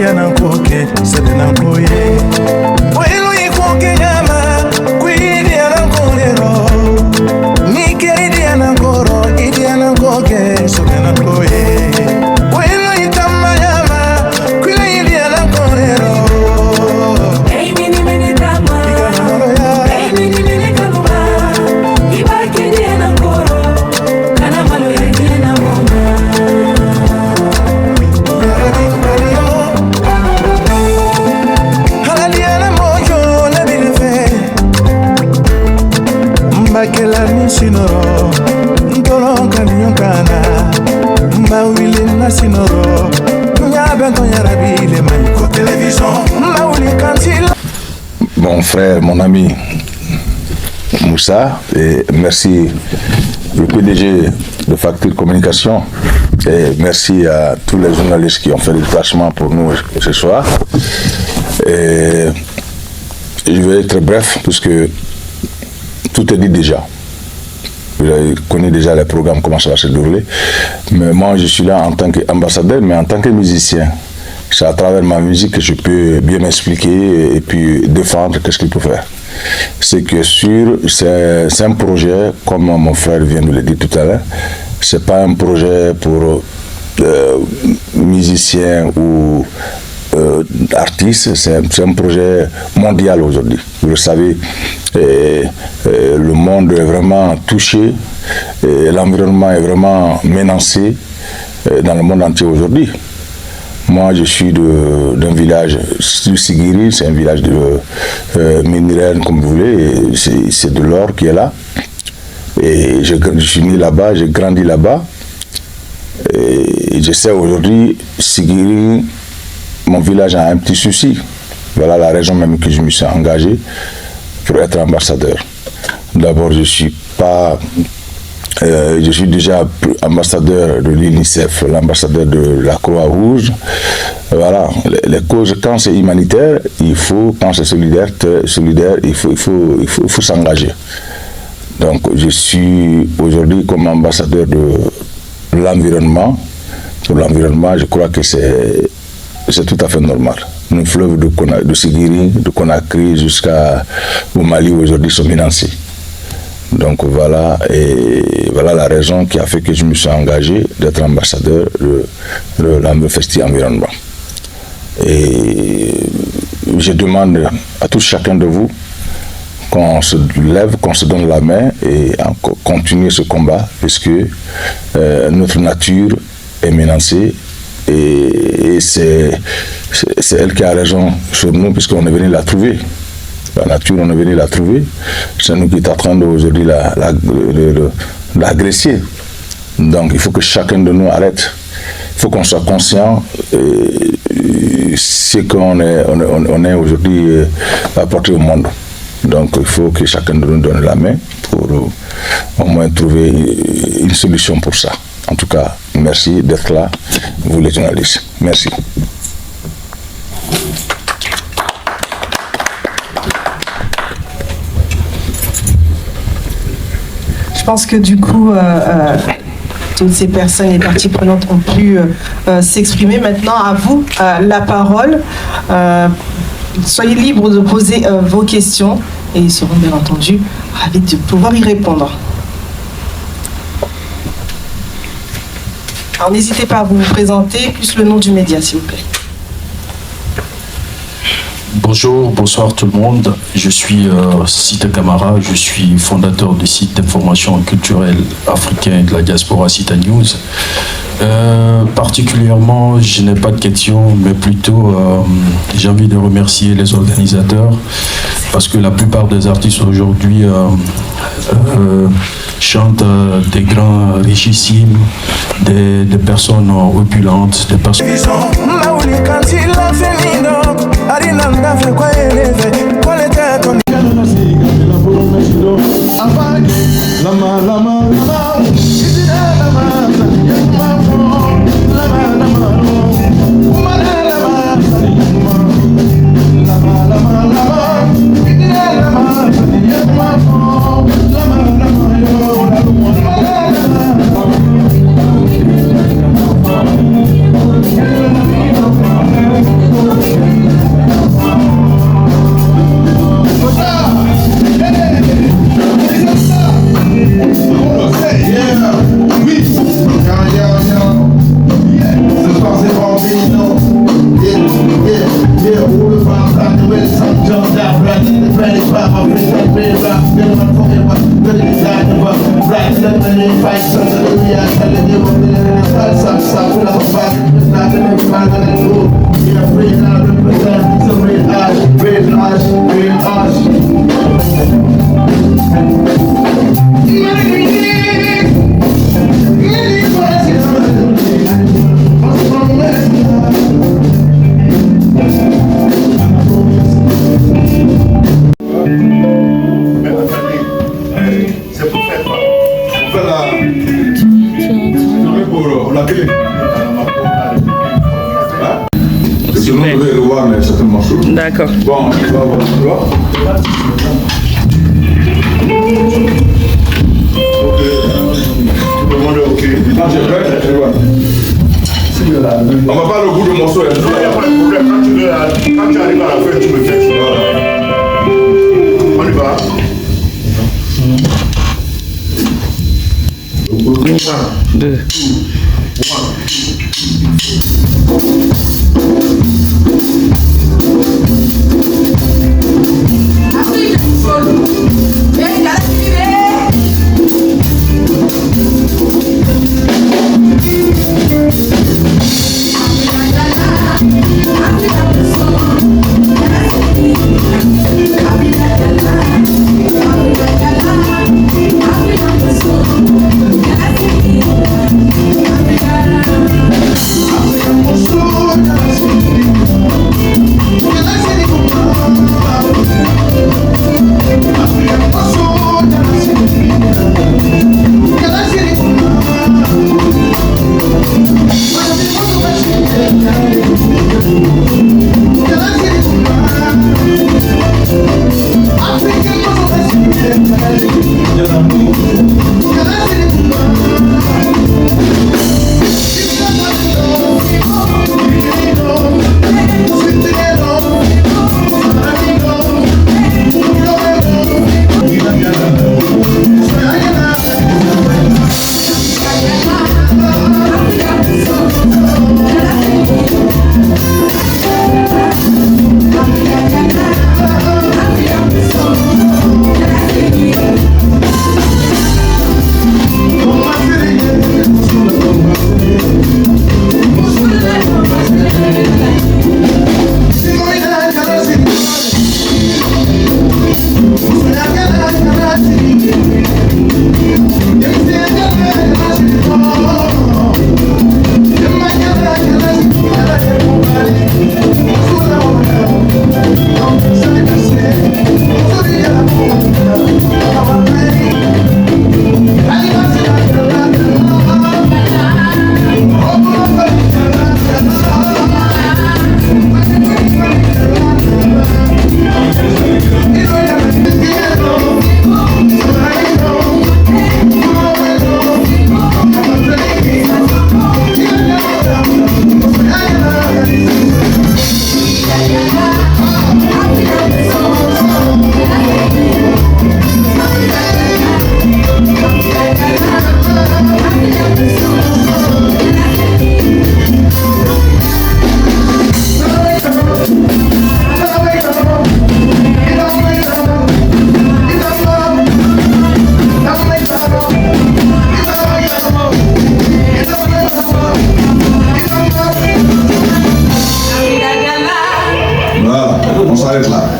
yanankoke sedenankoye welo ikoke nyama kwidi yanankolero nikeri yanankoro idi yanankoke sedenankoye welo itama nyama kwidi idi yanankolero hey mini drama hey mini kaluma ibaki idi yanankoro kana malo yedi yanamona. Kela sinoro ntoro kanyonkana mawili na sinoro nyabanto yarabile maniko télévision mawili kantila. Mon frère, mon ami Moussa, et merci le PDG de Facture Communication et merci à tous les journalistes qui ont fait le déplacement pour nous ce soir. Et je vais être bref puisque tout est dit déjà. Vous connaissez déjà les programmes, comment ça va se dérouler. Mais moi, je suis là en tant qu'ambassadeur, mais en tant que musicien. C'est à travers ma musique que je peux bien m'expliquer et puis défendre qu'est-ce qu'il peut faire. C'est que sûr, c'est un projet, comme mon frère vient de le dire tout à l'heure, c'est pas un projet pour musiciens ou artistes, c'est un projet mondial aujourd'hui. Vous le savez, le monde est vraiment touché, l'environnement est vraiment menacé dans le monde entier aujourd'hui. Moi, je suis d'un village, du Sigiri, c'est un village de minéraire, comme vous voulez, c'est de l'or qui est là. Et je suis né là-bas, j'ai grandi là-bas. Et je sais aujourd'hui, Sigiri, mon village a un petit souci. Voilà la raison même que je me suis engagé pour être ambassadeur. D'abord, je suis déjà ambassadeur de l'UNICEF, l'ambassadeur de la Croix-Rouge. Voilà, les causes, quand c'est humanitaire, quand c'est solidaire, il faut s'engager. Donc, je suis aujourd'hui comme ambassadeur de l'environnement. Pour l'environnement, je crois que c'est tout à fait normal. Nos fleuves de Sigiri, de Conakry jusqu'au Mali aujourd'hui sont menacés. Donc voilà, et voilà la raison qui a fait que je me suis engagé d'être ambassadeur de l'Amfesti Environnement. Et je demande à tout chacun de vous qu'on se lève, qu'on se donne la main et continuer ce combat, puisque notre nature est menacée. Et c'est elle qui a raison sur nous, puisqu'on est venu la trouver. La nature, on est venu la trouver. C'est nous qui est en train aujourd'hui l'agresser. Donc il faut que chacun de nous arrête. Il faut qu'on soit conscient de ce qu'on est aujourd'hui apporté au monde. Donc il faut que chacun de nous donne la main pour au moins trouver une solution pour ça. En tout cas, merci d'être là, vous les journalistes. Merci. Je pense que du coup, toutes ces personnes et parties prenantes ont pu s'exprimer. Maintenant, à vous la parole. Soyez libres de poser vos questions et ils seront bien entendu ravis de pouvoir y répondre. Alors n'hésitez pas à vous présenter, plus le nom du média, s'il vous plaît. Bonjour, bonsoir tout le monde. Je suis Sita Camara, je suis fondateur du site d'information culturelle africain de la diaspora Sita News. Particulièrement, je n'ai pas de questions, mais plutôt j'ai envie de remercier les organisateurs parce que la plupart des artistes aujourd'hui chantent des grands richissimes, des personnes opulentes, des personnes... D'accord. Bon, tu vas voir. On va pas le bout de morceau. Il n'y a pas de problème. Quand tu arrives à la fin, tu me fais ça. On y va. 1, 2.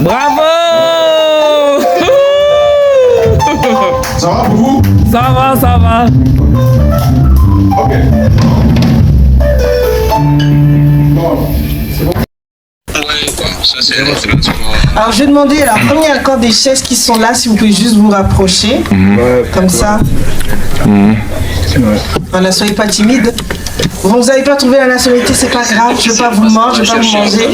Bravo! Ça va pour vous? Ça va, ça va. Ok. Bon, c'est bon. Alors, je vais demander, alors, comme il y a encore des chaises qui sont là, si vous pouvez juste vous rapprocher, comme ça. Voilà, soyez pas timide. Vous n'avez pas trouvé la nationalité, c'est pas grave, je ne vais pas vous manger, je ne vais pas vous manger.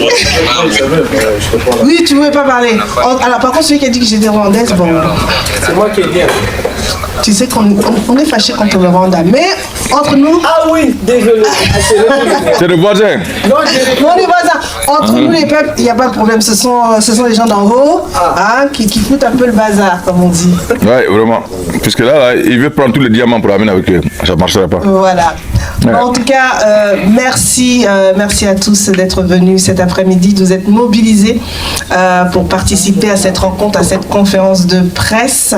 Oui, tu ne veux pas parler. Alors, par contre, celui qui a dit que j'étais rwandaise, bon. C'est moi qui ai dit. Tu sais qu'on est fâché contre le Rwanda, mais entre nous. Ah oui, désolé. C'est le voisin. Non, les voisins. Entre nous, les peuples, il n'y a pas de problème. Ce sont les gens d'en haut qui foutent un peu le bazar, comme on dit. Oui, vraiment. Puisque là, il veut prendre tous les diamants pour amener avec eux. Ça ne marchera pas. Voilà. Ouais. En tout cas, merci à tous d'être venus cet après-midi, de vous être mobilisés pour participer à cette rencontre, à cette conférence de presse.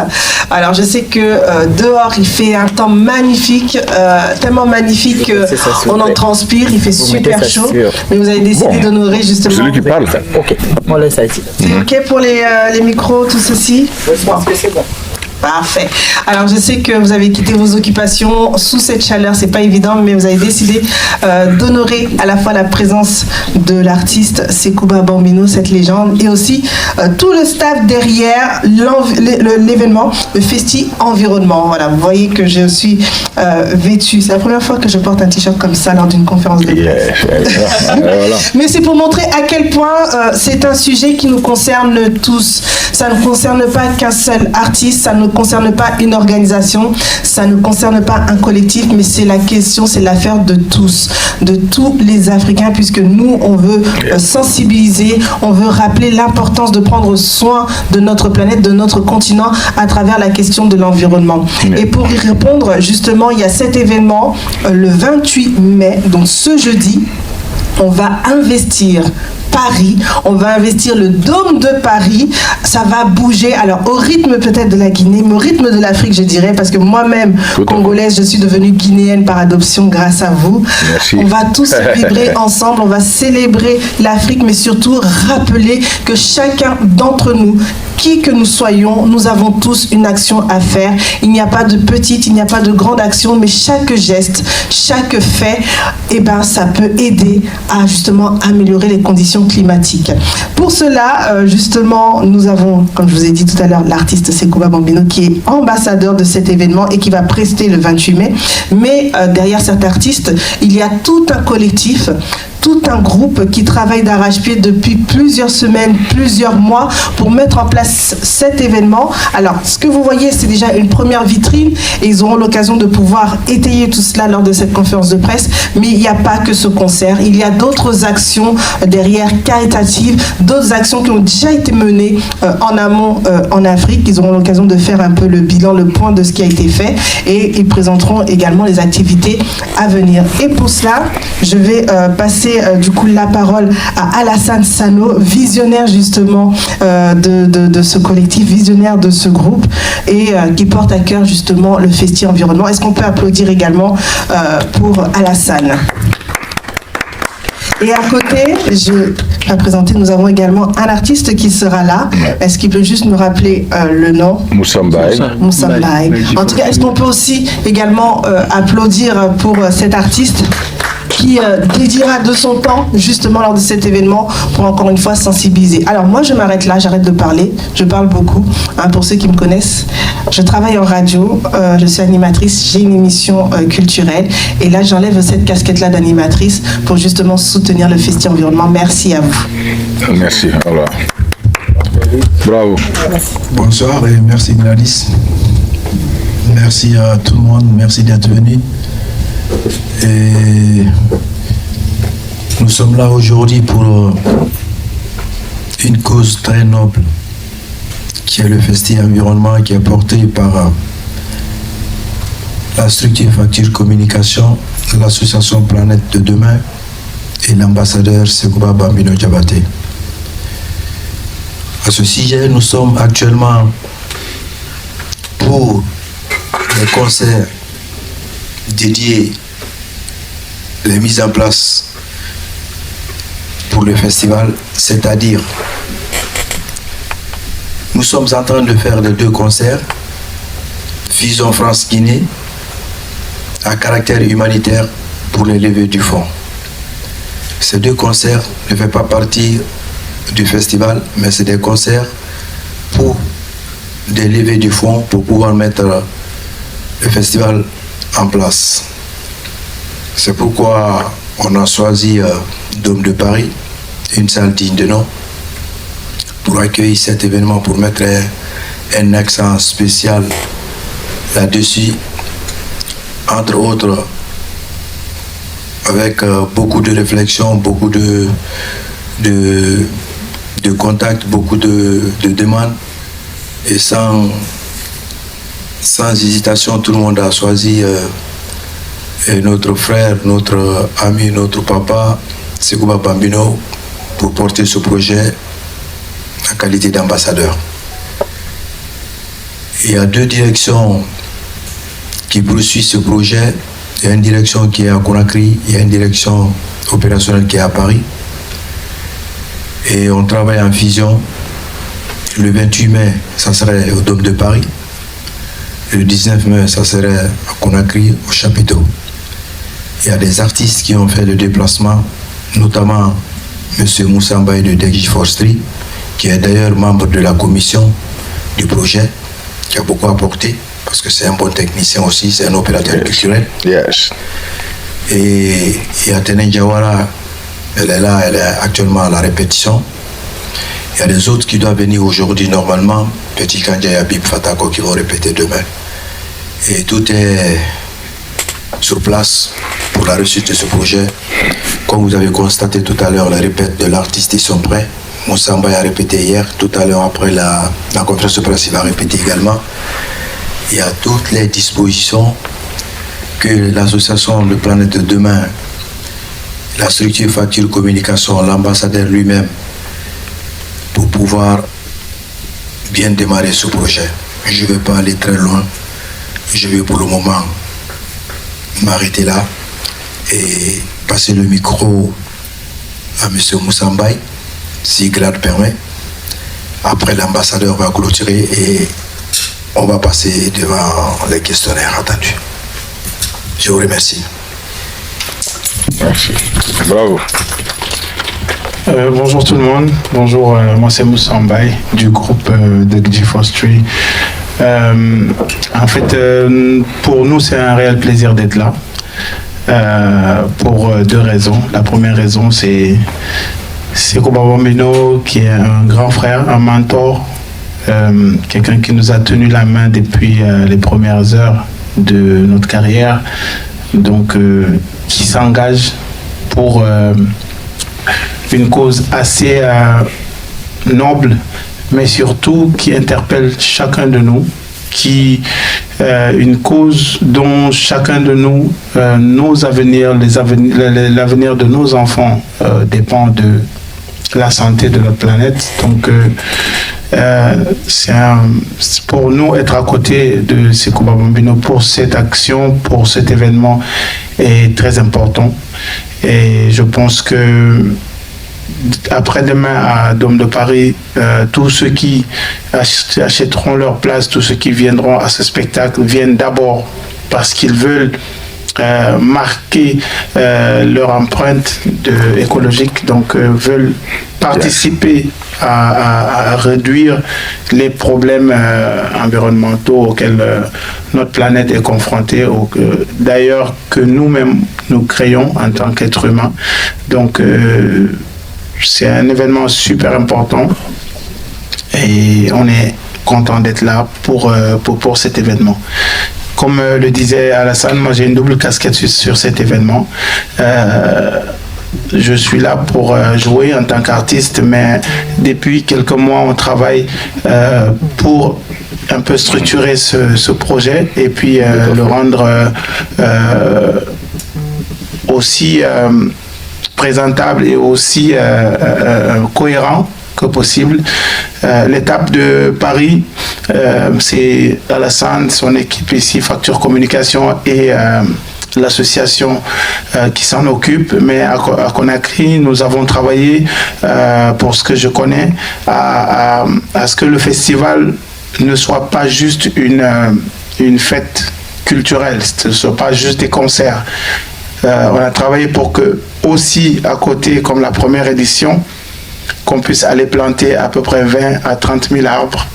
Alors, je sais que dehors il fait un temps magnifique, tellement magnifique qu'on en transpire, il fait super chaud. Mais vous avez décidé d'honorer justement. Celui qui parle. Ok, on laisse ça ici. C'est ok pour les micros, tout ceci? Je pense que c'est bon. Parfait. Alors je sais que vous avez quitté vos occupations sous cette chaleur, c'est pas évident, mais vous avez décidé d'honorer à la fois la présence de l'artiste Sekouba Bambino, cette légende, et aussi tout le staff derrière l'événement, le Festi Environnement. Voilà, vous voyez que je suis vêtue. C'est la première fois que je porte un t-shirt comme ça lors d'une conférence de presse. Voilà. Mais c'est pour montrer à quel point c'est un sujet qui nous concerne tous. Ça ne concerne pas qu'un seul artiste, ça ne concerne pas une organisation, ça ne concerne pas un collectif, mais c'est la question, c'est l'affaire de tous les Africains, puisque nous, on veut sensibiliser, on veut rappeler l'importance de prendre soin de notre planète, de notre continent, à travers la question de l'environnement. Et pour y répondre, justement, il y a cet événement le 28 mai, donc ce jeudi, on va investir Paris, on va investir le Dôme de Paris, ça va bouger, alors au rythme peut-être de la Guinée, mais au rythme de l'Afrique, je dirais, parce que moi-même, congolaise, je suis devenue guinéenne par adoption grâce à vous. Merci. On va tous vibrer ensemble, on va célébrer l'Afrique, mais surtout rappeler que chacun d'entre nous, qui que nous soyons, nous avons tous une action à faire. Il n'y a pas de petite, il n'y a pas de grande action, mais chaque geste, chaque fait, eh ben, ça peut aider à justement améliorer les conditions climatiques. Pour cela, justement, nous avons, comme je vous ai dit tout à l'heure, l'artiste Sekouba Bambino qui est ambassadeur de cet événement et qui va prester le 28 mai. Mais derrière cet artiste, il y a tout un collectif, tout un groupe qui travaille d'arrache-pied depuis plusieurs semaines, plusieurs mois pour mettre en place cet événement. Alors, ce que vous voyez, c'est déjà une première vitrine et ils auront l'occasion de pouvoir étayer tout cela lors de cette conférence de presse. Mais il n'y a pas que ce concert, il y a d'autres actions derrière caritatives, d'autres actions qui ont déjà été menées en amont en Afrique. Ils auront l'occasion de faire un peu le bilan, le point de ce qui a été fait et ils présenteront également les activités à venir. Et pour cela, je vais passer du coup la parole à Alassane Sano, visionnaire justement de ce collectif, visionnaire de ce groupe et qui porte à cœur justement le Festi Environnement. Est-ce qu'on peut applaudir également pour Alassane? Et à côté, je vais présenter, nous avons également un artiste qui sera là. Est-ce qu'il peut juste nous rappeler le nom? Moussa Mbaye. Moussa Mbaye. En tout cas, est-ce qu'on peut aussi également applaudir pour cet artiste qui dédiera de son temps justement lors de cet événement pour encore une fois sensibiliser. Alors moi je m'arrête là, j'arrête de parler, je parle beaucoup, hein, pour ceux qui me connaissent. Je travaille en radio, je suis animatrice, j'ai une émission culturelle et là j'enlève cette casquette-là d'animatrice pour justement soutenir le Festi Environnement. Merci à vous. Merci, voilà. Bravo. Bonsoir et merci Gladys. Merci à tout le monde, merci d'être venu. Et nous sommes là aujourd'hui pour une cause très noble qui est le Festi Environnement, qui est porté par la structure Facture Communication, l'association Planète de Demain et l'ambassadeur Sekouba Bambino Diabaté. À ce sujet, nous sommes actuellement pour les concerts dédiés, les mises en place pour le festival, c'est-à-dire nous sommes en train de faire les 2 concerts Vision France-Guinée à caractère humanitaire pour les levées du fonds. Ces 2 concerts ne font pas partie du festival, mais c'est des concerts pour des levées du fonds pour pouvoir mettre le festival en place. C'est pourquoi on a choisi Dôme de Paris, une salle digne de nom, pour accueillir cet événement, pour mettre un accent spécial là-dessus, entre autres avec beaucoup de réflexion, beaucoup de contacts, beaucoup de demandes, et sans hésitation, tout le monde a choisi notre frère, notre ami, notre papa, Sekouba Bambino, pour porter ce projet en qualité d'ambassadeur. Il y a deux directions qui poursuivent ce projet. Il y a une direction qui est à Conakry, il y a une direction opérationnelle qui est à Paris. Et on travaille en fusion. Le 28 mai, ça serait au Dôme de Paris. Le 19 mai, ça serait à Conakry, au chapiteau. Il y a des artistes qui ont fait le déplacement, notamment M. Moussa Mbaye de Degji Forestry, qui est d'ailleurs membre de la commission du projet, qui a beaucoup apporté, parce que c'est un bon technicien aussi, c'est un opérateur culturel. Yes. Et il y a Tenen Diawara, elle est là, elle est actuellement à la répétition. Il y a des autres qui doivent venir aujourd'hui normalement, Petit Kandja et Habib Fatako qui vont répéter demain. Et tout est sur place pour la réussite de ce projet. Comme vous avez constaté tout à l'heure, les répètes de l'artiste ils sont prêts. Moussa Mbaye a répété hier, tout à l'heure après la conférence de presse, il va répéter également. Il y a toutes les dispositions que l'association de Planète de Demain, la structure facture communication, l'ambassadeur lui-même, pour pouvoir bien démarrer ce projet. Je ne vais pas aller très loin. Je vais pour le moment m'arrêter là et passer le micro à M. Moussa Mbaye, si grade permet. Après, l'ambassadeur va clôturer et on va passer devant les questionnaires attendus. Je vous remercie. Merci. Bravo. Bonjour tout le monde. Bonjour, moi c'est Moussa Mbaye du groupe Degji Forestry. En fait, pour nous, c'est un réel plaisir d'être là. Pour deux raisons. La première raison, c'est Sekou Bambino, qui est un grand frère, un mentor, quelqu'un qui nous a tenu la main depuis les premières heures de notre carrière, donc qui s'engage pour une cause assez noble, mais surtout qui interpelle chacun de nous, une cause dont chacun de nous, nos avenirs, l'avenir de nos enfants dépend de la santé de notre planète. Donc pour nous, être à côté de Sekou Bambino pour cette action, pour cet événement est très important. Et je pense que après-demain à Dôme de Paris, tous ceux qui achèteront leur place, tous ceux qui viendront à ce spectacle viennent d'abord parce qu'ils veulent marquer leur empreinte écologique, donc veulent participer à réduire les problèmes environnementaux auxquels notre planète est confrontée, d'ailleurs que nous-mêmes nous créons en tant qu'êtres humains. Donc c'est un événement super important et on est content d'être là pour cet événement. Comme le disait Alassane, moi j'ai une double casquette sur cet événement. Je suis là pour jouer en tant qu'artiste, mais depuis quelques mois on travaille pour un peu structurer ce projet et puis le rendre aussi présentable et aussi cohérent que possible. L'étape de Paris, c'est Alassane, son équipe ici, Facture Communication et l'association qui s'en occupe, mais à Conakry, nous avons travaillé, pour ce que je connais, à ce que le festival ne soit pas juste une fête culturelle, ce ne soit pas juste des concerts. On a travaillé pour que aussi à côté, comme la première édition, qu'on puisse aller planter à peu près 20 à 30 000 arbres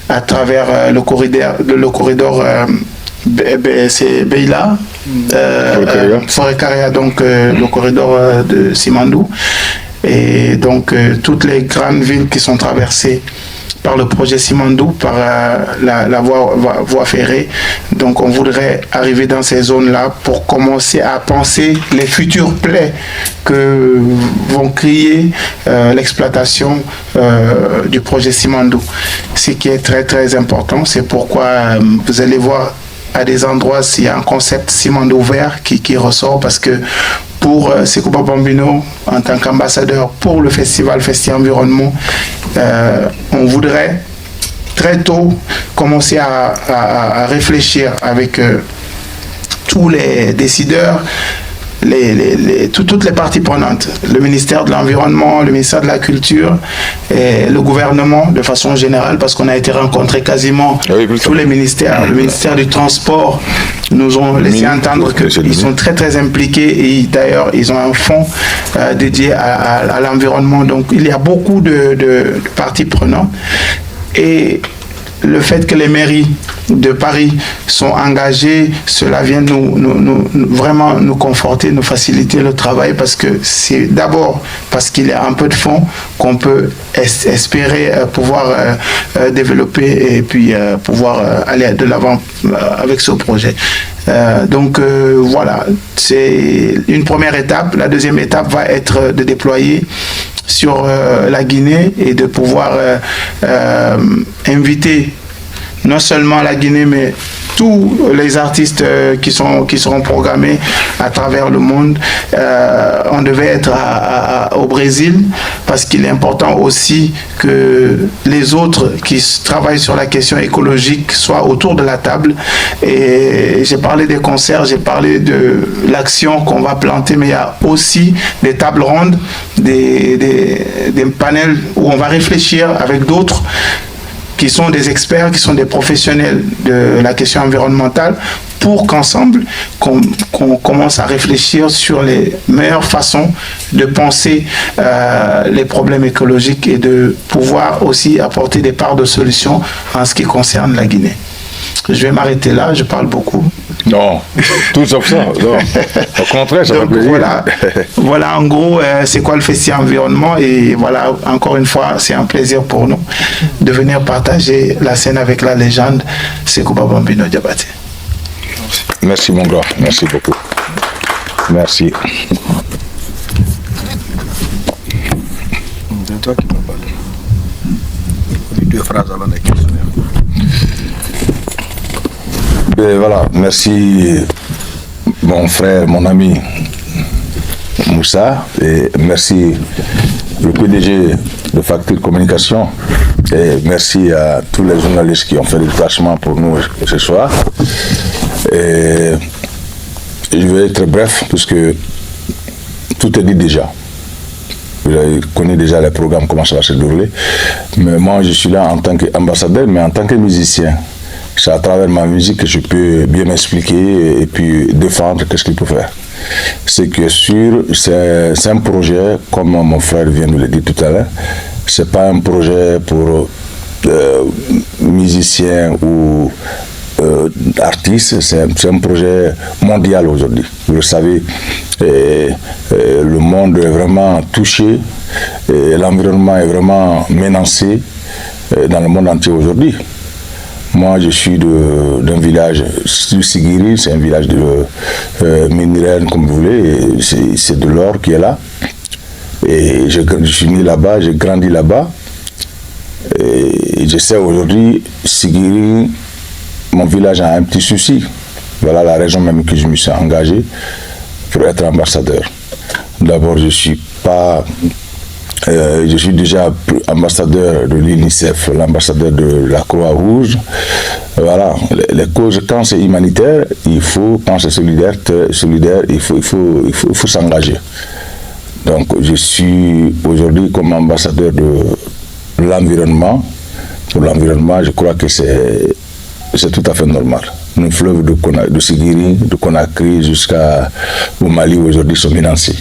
à travers le corridor c'est Beila, Forêt Carrière, donc le corridor de Simandou, et donc toutes les grandes villes qui sont traversées par le projet Simandou, par la voie ferrée. Donc on voudrait arriver dans ces zones-là pour commencer à penser les futurs plaies que vont créer l'exploitation du projet Simandou. Ce qui est très très important, c'est pourquoi vous allez voir à des endroits s'il y a un concept Simandou vert qui ressort, parce que pour Sekou Bambino, en tant qu'ambassadeur pour le festival Festi Environnement, on voudrait très tôt commencé à réfléchir avec tous les décideurs, toutes les parties prenantes, le ministère de l'Environnement, le ministère de la Culture et le gouvernement de façon générale, parce qu'on a été rencontrés quasiment tous les ministères. Le ministère du Transport nous ont laissé entendre qu'ils sont très très impliqués et d'ailleurs ils ont un fonds dédié à l'environnement. Donc il y a beaucoup de parties prenantes et le fait que les mairies de Paris sont engagées, cela vient vraiment nous conforter, nous faciliter le travail parce que c'est d'abord parce qu'il y a un peu de fonds qu'on peut espérer pouvoir développer et puis pouvoir aller de l'avant avec ce projet. Donc voilà, c'est une première étape. La deuxième étape va être de déployer sur la Guinée et de pouvoir inviter non seulement la Guinée, mais tous les artistes qui seront programmés à travers le monde. On devait être au Brésil parce qu'il est important aussi que les autres qui travaillent sur la question écologique soient autour de la table. Et j'ai parlé des concerts, j'ai parlé de l'action qu'on va planter, mais il y a aussi des tables rondes, des panels où on va réfléchir avec d'autres qui sont des experts, qui sont des professionnels de la question environnementale, pour qu'ensemble, qu'on commence à réfléchir sur les meilleures façons de penser les problèmes écologiques et de pouvoir aussi apporter des parts de solutions en ce qui concerne la Guinée. Je vais m'arrêter là, je parle beaucoup. Non, tout sauf ça. Non. Au contraire, ça fait plaisir. Voilà en gros, c'est quoi le Festival Environnement. Et voilà, encore une fois, c'est un plaisir pour nous de venir partager la scène avec la légende Sékou Bambino Diabaté. Merci mon gars, merci beaucoup. Merci. C'est toi qui m'as parlé. Deux phrases avant la question. Ben voilà, merci mon frère, mon ami Moussa, et merci le PDG de Facture Communication, et merci à tous les journalistes qui ont fait le déplacement pour nous ce soir. Et je vais être bref puisque tout est dit déjà. Vous connaissez déjà les programmes, comment ça va se dérouler. Mais moi, je suis là en tant qu'ambassadeur, mais en tant que musicien. C'est à travers ma musique que je peux bien m'expliquer et puis défendre qu'est-ce qu'il peut faire. Ce qui est sûr, c'est un projet, comme mon frère vient de le dire tout à l'heure, c'est pas un projet pour musiciens ou artistes, c'est un projet mondial aujourd'hui. Vous le savez, le monde est vraiment touché, l'environnement est vraiment menacé dans le monde entier aujourd'hui. Moi, je suis d'un village, Sigiri, c'est un village de minéral, comme vous voulez, c'est de l'or qui est là. Et je suis né là-bas, j'ai grandi là-bas. Et je sais aujourd'hui, Sigiri, mon village a un petit souci. Voilà la raison même que je me suis engagé pour être ambassadeur. D'abord, je suis déjà ambassadeur de l'UNICEF, l'ambassadeur de la Croix-Rouge. Voilà, les causes, quand c'est humanitaire, quand c'est solidaire, il faut s'engager. Donc, je suis aujourd'hui comme ambassadeur de l'environnement. Pour l'environnement, je crois que c'est tout à fait normal. Nos fleuves de Sigiri, de Conakry jusqu'au Mali aujourd'hui sont menacés.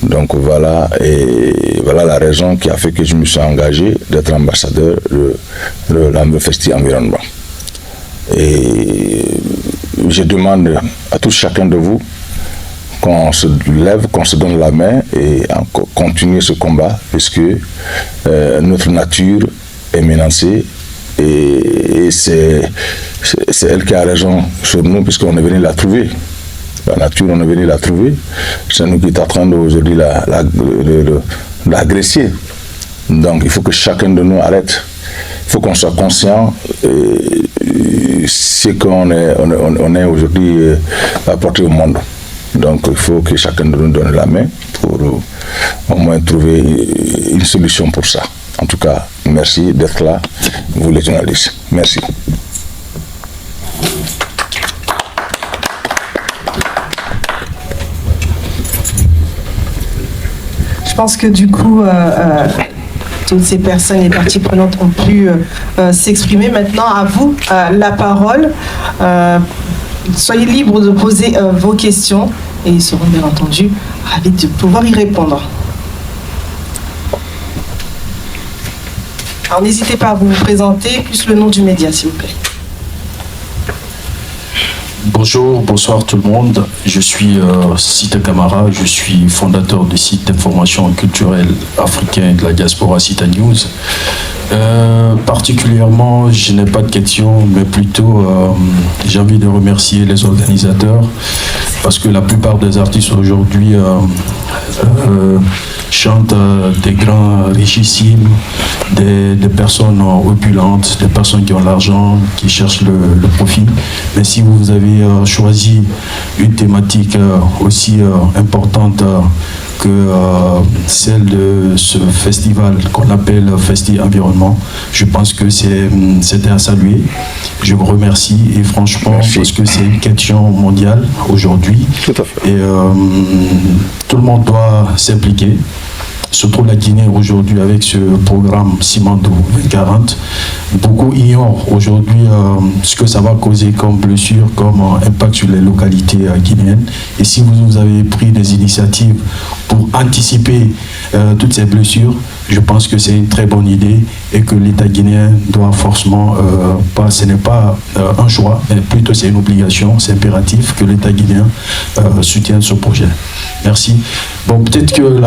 Donc voilà la raison qui a fait que je me suis engagé d'être ambassadeur de l'Festival Environnement. Et je demande à tout chacun de vous qu'on se lève, qu'on se donne la main et continuer ce combat, puisque notre nature est menacée et c'est elle qui a raison sur nous, puisqu'on est venu la trouver. La nature, on est venu la trouver. C'est nous qui est en train aujourd'hui l'agresser. Donc il faut que chacun de nous arrête. Il faut qu'on soit conscient de ce qu'on est aujourd'hui apporté au monde. Donc il faut que chacun de nous donne la main pour au moins trouver une solution pour ça. En tout cas, merci d'être là, vous les journalistes. Merci. Je pense que du coup, toutes ces personnes, les parties prenantes ont pu s'exprimer. Maintenant, à vous la parole. Soyez libres de poser vos questions et ils seront bien entendu ravis de pouvoir y répondre. Alors n'hésitez pas à vous présenter, plus le nom du média, s'il vous plaît. Bonjour, bonsoir tout le monde. Je suis Sita Camara, je suis fondateur du site d'information culturelle africain de la diaspora Cita News. Particulièrement, je n'ai pas de questions, mais plutôt j'ai envie de remercier les organisateurs parce que la plupart des artistes aujourd'hui chantent des grands richissimes, des personnes opulentes, des personnes qui ont l'argent, qui cherchent le profit. Mais si vous avez choisi une thématique aussi importante que celle de ce festival qu'on appelle Festi Environnement, je pense que c'était à saluer. Je vous remercie et franchement, parce que c'est une question mondiale aujourd'hui. Tout à fait. Et tout le monde doit s'impliquer. Surtout la Guinée aujourd'hui avec ce programme Simandou 2040. Beaucoup ignorent aujourd'hui ce que ça va causer comme blessure, comme impact sur les localités guinéennes. Et si vous avez pris des initiatives pour anticiper toutes ces blessures, je pense que c'est une très bonne idée et que l'État guinéen doit forcément, ce n'est pas un choix, mais plutôt c'est une obligation, c'est impératif que l'État guinéen soutienne ce projet. Merci. Bon, peut-être que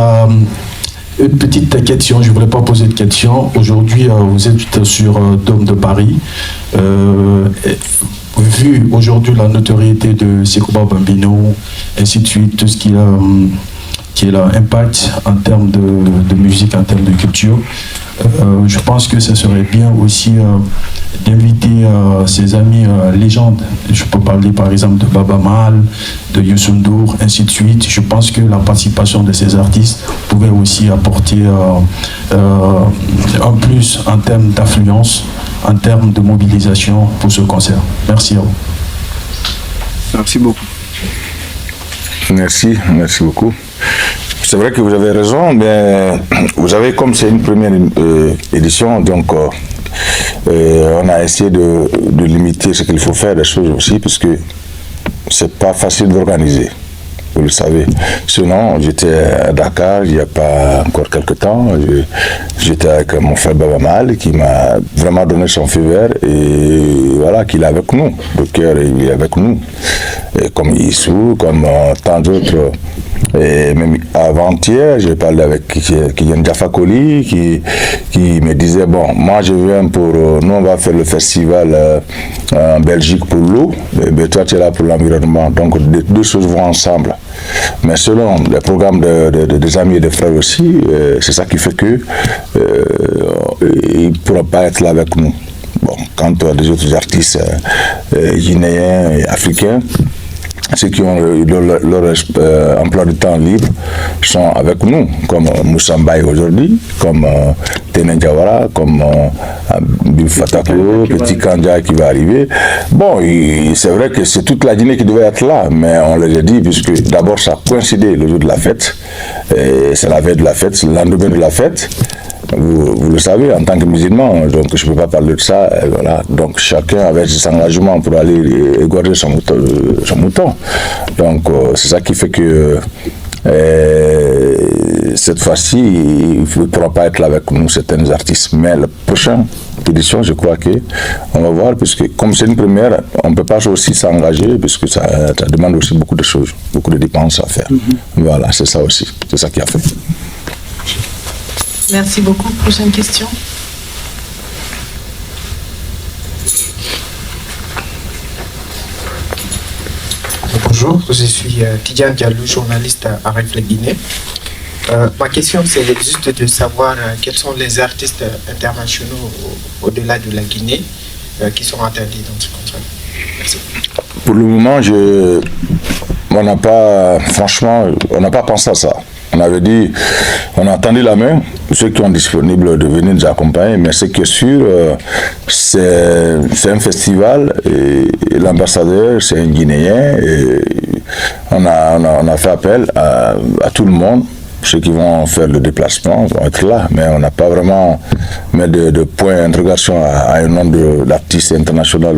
une petite question, je ne voulais pas poser de question. Aujourd'hui, vous êtes sur Dôme de Paris. Vu aujourd'hui la notoriété de Sekouba Bambino, ainsi de suite, tout ce qui est l'impact en termes de musique, en termes de culture, je pense que ce serait bien aussi d'inviter ses amis légendes. Je peux parler par exemple de Baba Maal, de Youssou N'Dour, ainsi de suite. Je pense que la participation de ces artistes pouvait aussi apporter un plus en termes d'affluence, en termes de mobilisation pour ce concert. Merci à vous. Merci beaucoup. Merci beaucoup. C'est vrai que vous avez raison, mais vous savez, comme c'est une première édition, donc on a essayé de limiter ce qu'il faut faire, des choses aussi, parce que c'est pas facile d'organiser. Vous le savez. Sinon, j'étais à Dakar il n'y a pas encore quelques temps. J'étais avec mon frère Baba Maal qui m'a vraiment donné son feu vert et voilà, qu'il est avec nous. Le cœur, il est avec nous. Et comme Issou, comme tant d'autres. Et même avant-hier, j'ai parlé avec Kylian Jafakoli qui me disait, bon, moi je viens pour, nous on va faire le festival en Belgique pour l'eau, mais toi tu es là pour l'environnement, donc deux choses vont ensemble. Mais selon les programmes des amis et des frères aussi, c'est ça qui fait que ils ne pourront pas être là avec nous. Bon, quant à des autres artistes guinéens et africains, ceux qui ont leur emploi de temps libre sont avec nous, comme Moussa Mbaye aujourd'hui, comme Tene Diawara, comme Bib Fatako, Petit Kandja qui va arriver. Bon, c'est vrai que c'est toute la Guinée qui devait être là, mais on les a dit, puisque d'abord ça a coïncidé le jour de la fête, c'est la veille de la fête, c'est le lendemain de la fête. Vous le savez, en tant que musulman, donc je ne peux pas parler de ça. Voilà. Donc chacun avait ses engagements pour aller égorger son mouton. Donc c'est ça qui fait que cette fois-ci, il ne pourra pas être là avec nous, certains artistes. Mais la prochaine édition, je crois qu'on va voir, puisque comme c'est une première, on ne peut pas aussi s'engager, puisque ça demande aussi beaucoup de choses, beaucoup de dépenses à faire. Voilà, c'est ça aussi. C'est ça qui a fait. Merci beaucoup. Prochaine question. Bonjour, je suis Tidjane Diallo, journaliste à Reflet Guinée. Ma question, c'est juste de savoir quels sont les artistes internationaux au-delà de la Guinée qui sont interdits dans ce contrat. Merci. Pour le moment, on n'a pas, franchement, on n'a pas pensé à ça. On avait dit, on a tendu la main, ceux qui sont disponibles de venir nous accompagner, mais ce qui est sûr, c'est un festival et l'ambassadeur, c'est un Guinéen. Et on a fait appel à tout le monde. Ceux qui vont faire le déplacement vont être là, mais on n'a pas vraiment mis de point d'interrogation à un nom de l'artiste international.